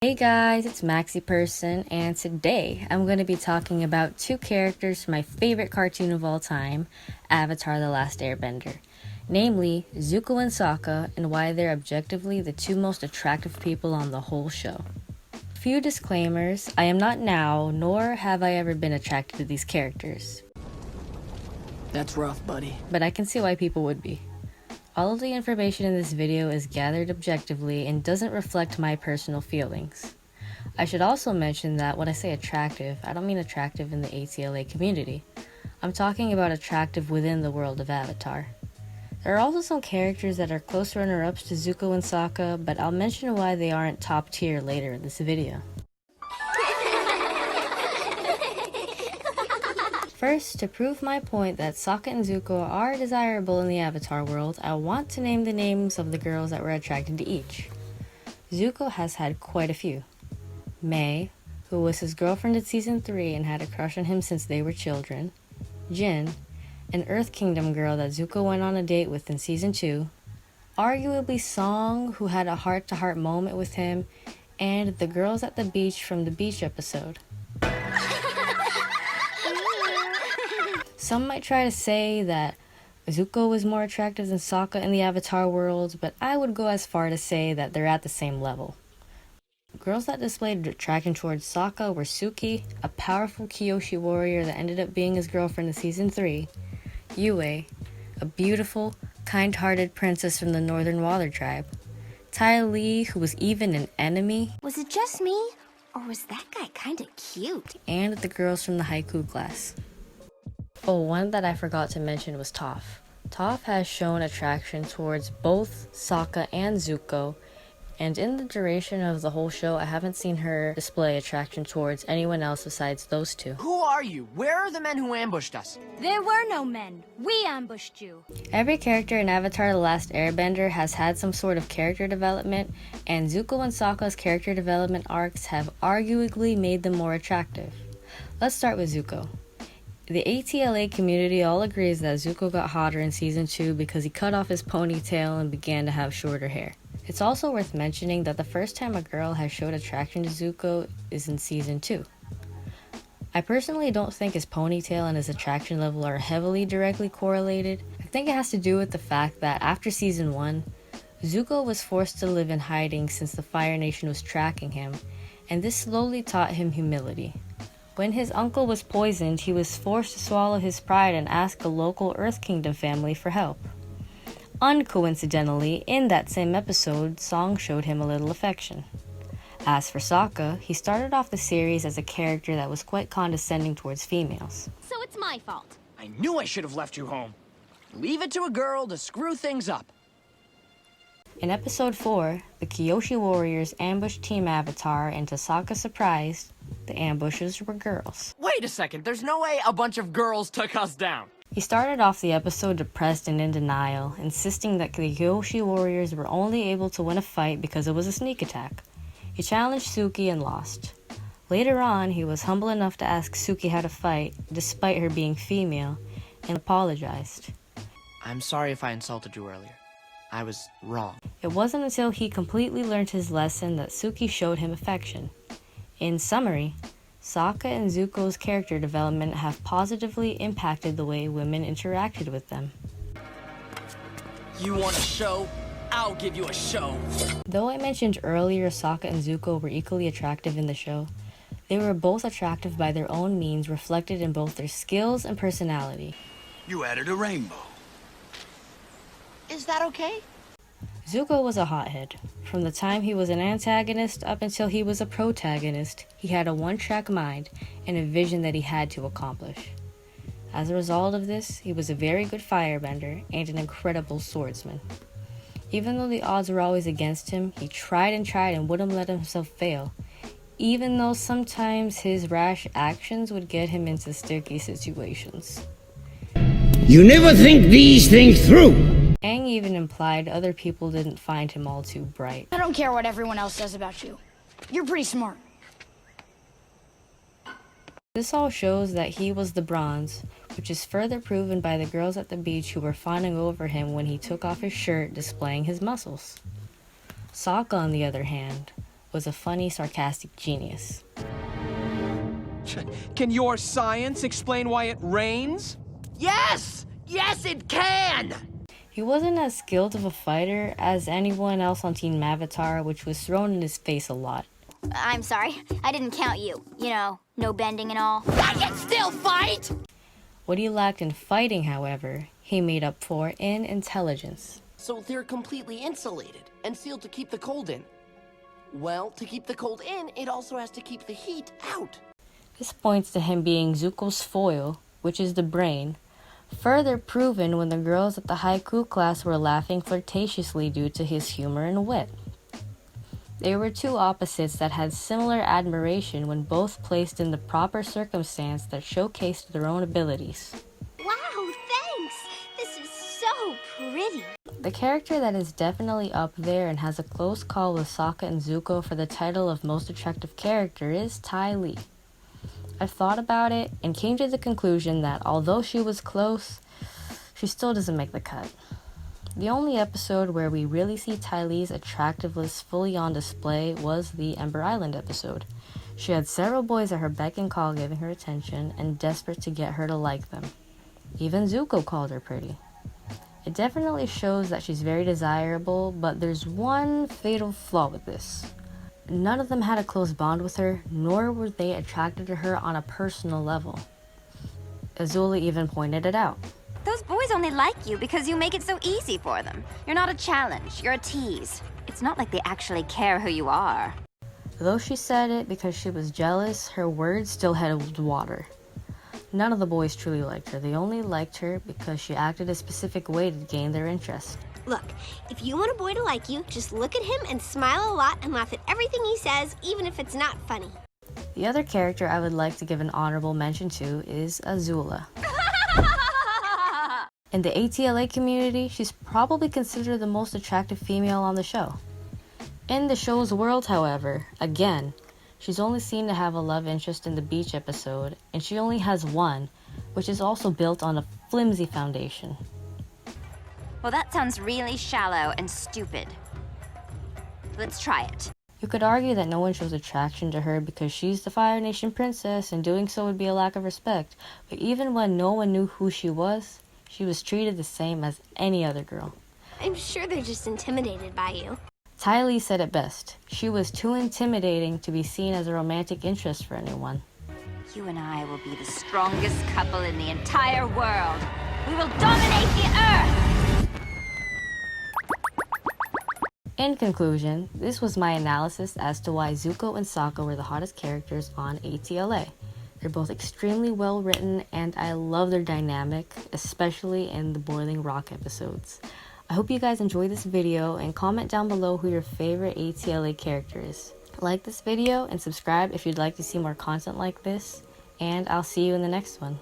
Hey guys, it's Maxi Person, and today I'm going to be talking about two characters from my favorite cartoon of all time, Avatar: The Last Airbender. Namely, Zuko and Sokka, and why they're objectively the two most attractive people on the whole show. Few disclaimers: I am not now, nor have I ever been attracted to these characters. That's rough, buddy. But I can see why people would be. All of the information in this video is gathered objectively and doesn't reflect my personal feelings. I should also mention that when I say attractive, I don't mean attractive in the ATLA community. I'm talking about attractive within the world of Avatar. There are also some characters that are close runner-ups to Zuko and Sokka, but I'll mention why they aren't top tier later in this video. First, to prove my point that Sokka and Zuko are desirable in the Avatar world, I want to name the names of the girls that were attracted to each. Zuko has had quite a few. Mai, who was his girlfriend in Season 3 and had a crush on him since they were children. Jin, an Earth Kingdom girl that Zuko went on a date with in Season 2. Arguably Song, who had a heart-to-heart moment with him. And the girls at the beach from the beach episode. Some might try to say that Zuko was more attractive than Sokka in the Avatar world, but I would go as far to say that they're at the same level. Girls that displayed attraction towards Sokka were Suki, a powerful Kyoshi warrior that ended up being his girlfriend in Season 3, Yue, a beautiful, kind-hearted princess from the Northern Water tribe, Ty Lee, who was even an enemy. Was it just me, or was that guy kinda cute? And the girls from the Haiku class. Oh, one that I forgot to mention was Toph. Toph has shown attraction towards both Sokka and Zuko, and in the duration of the whole show, I haven't seen her display attraction towards anyone else besides those two. Who are you? Where are the men who ambushed us? There were no men. We ambushed you. Every character in Avatar: The Last Airbender has had some sort of character development, and Zuko and Sokka's character development arcs have arguably made them more attractive. Let's start with Zuko. The ATLA community all agrees that Zuko got hotter in Season 2 because he cut off his ponytail and began to have shorter hair. It's also worth mentioning that the first time a girl has showed attraction to Zuko is in Season 2. I personally don't think his ponytail and his attraction level are heavily directly correlated. I think it has to do with the fact that after Season 1, Zuko was forced to live in hiding since the Fire Nation was tracking him, and this slowly taught him humility. When his uncle was poisoned, he was forced to swallow his pride and ask a local Earth Kingdom family for help. Uncoincidentally, in that same episode, Song showed him a little affection. As for Sokka, he started off the series as a character that was quite condescending towards females. So it's my fault. I knew I should have left you home. Leave it to a girl to screw things up. In Episode 4, the Kyoshi warriors ambushed Team Avatar, and to Sokka's surprise, the ambushers were girls. Wait a second, there's no way a bunch of girls took us down. He started off the episode depressed and in denial, insisting that the Kyoshi warriors were only able to win a fight because it was a sneak attack. He challenged Suki and lost. Later on, he was humble enough to ask Suki how to fight, despite her being female, and apologized. I'm sorry if I insulted you earlier. I was wrong. It wasn't until he completely learned his lesson that Suki showed him affection. In summary, Sokka and Zuko's character development have positively impacted the way women interacted with them. You want a show? I'll give you a show. Though I mentioned earlier Sokka and Zuko were equally attractive in the show, they were both attractive by their own means, reflected in both their skills and personality. You added a rainbow. Is that okay? Zuko was a hothead. From the time he was an antagonist up until he was a protagonist, he had a one-track mind and a vision that he had to accomplish. As a result of this, he was a very good firebender and an incredible swordsman. Even though the odds were always against him, he tried and wouldn't let himself fail, even though sometimes his rash actions would get him into sticky situations. You never think these things through. Aang even implied other people didn't find him all too bright. I don't care what everyone else says about you. You're pretty smart. This all shows that he was the bronze, which is further proven by the girls at the beach who were fawning over him when he took off his shirt, displaying his muscles. Sokka, on the other hand, was a funny, sarcastic genius. Can your science explain why it rains? Yes! Yes, it can! He wasn't as skilled of a fighter as anyone else on Team Avatar, which was thrown in his face a lot. I'm sorry, I didn't count you. You know, no bending and all. I can still fight! What he lacked in fighting, however, he made up for in intelligence. So they're completely insulated and sealed to keep the cold in. Well, to keep the cold in, it also has to keep the heat out. This points to him being Zuko's foil, which is the brain, further proven when the girls at the haiku class were laughing flirtatiously due to his humor and wit. They were two opposites that had similar admiration when both placed in the proper circumstance that showcased their own abilities. Wow, thanks! This is so pretty. The character that is definitely up there and has a close call with Sokka and Zuko for the title of most attractive character is Ty Lee. I've thought about it and came to the conclusion that although she was close, she still doesn't make the cut. The only episode where we really see Ty Lee's attractiveness fully on display was the Ember Island episode. She had several boys at her beck and call giving her attention and desperate to get her to like them. Even Zuko called her pretty. It definitely shows that she's very desirable, but there's one fatal flaw with this. None of them had a close bond with her, nor were they attracted to her on a personal level. Azula even pointed it out. Those boys only like you because you make it so easy for them. You're not a challenge, you're a tease. It's not like they actually care who you are. Though she said it because she was jealous, her words still held water. None of the boys truly liked her. They only liked her because she acted a specific way to gain their interest. Look, if you want a boy to like you, just look at him and smile a lot and laugh at everything he says, even if it's not funny. The other character I would like to give an honorable mention to is Azula. In the ATLA community, she's probably considered the most attractive female on the show. In the show's world, however, again, she's only seen to have a love interest in the beach episode, and she only has one, which is also built on a flimsy foundation. Well, that sounds really shallow and stupid. Let's try it. You could argue that no one shows attraction to her because she's the Fire Nation princess, and doing so would be a lack of respect. But even when no one knew who she was treated the same as any other girl. I'm sure they're just intimidated by you. Ty Lee said it best. She was too intimidating to be seen as a romantic interest for anyone. You and I will be the strongest couple in the entire world. We will dominate the Earth! In conclusion, this was my analysis as to why Zuko and Sokka were the hottest characters on ATLA. They're both extremely well written, and I love their dynamic, especially in the Boiling Rock episodes. I hope you guys enjoyed this video, and comment down below who your favorite ATLA character is. Like this video and subscribe if you'd like to see more content like this, and I'll see you in the next one.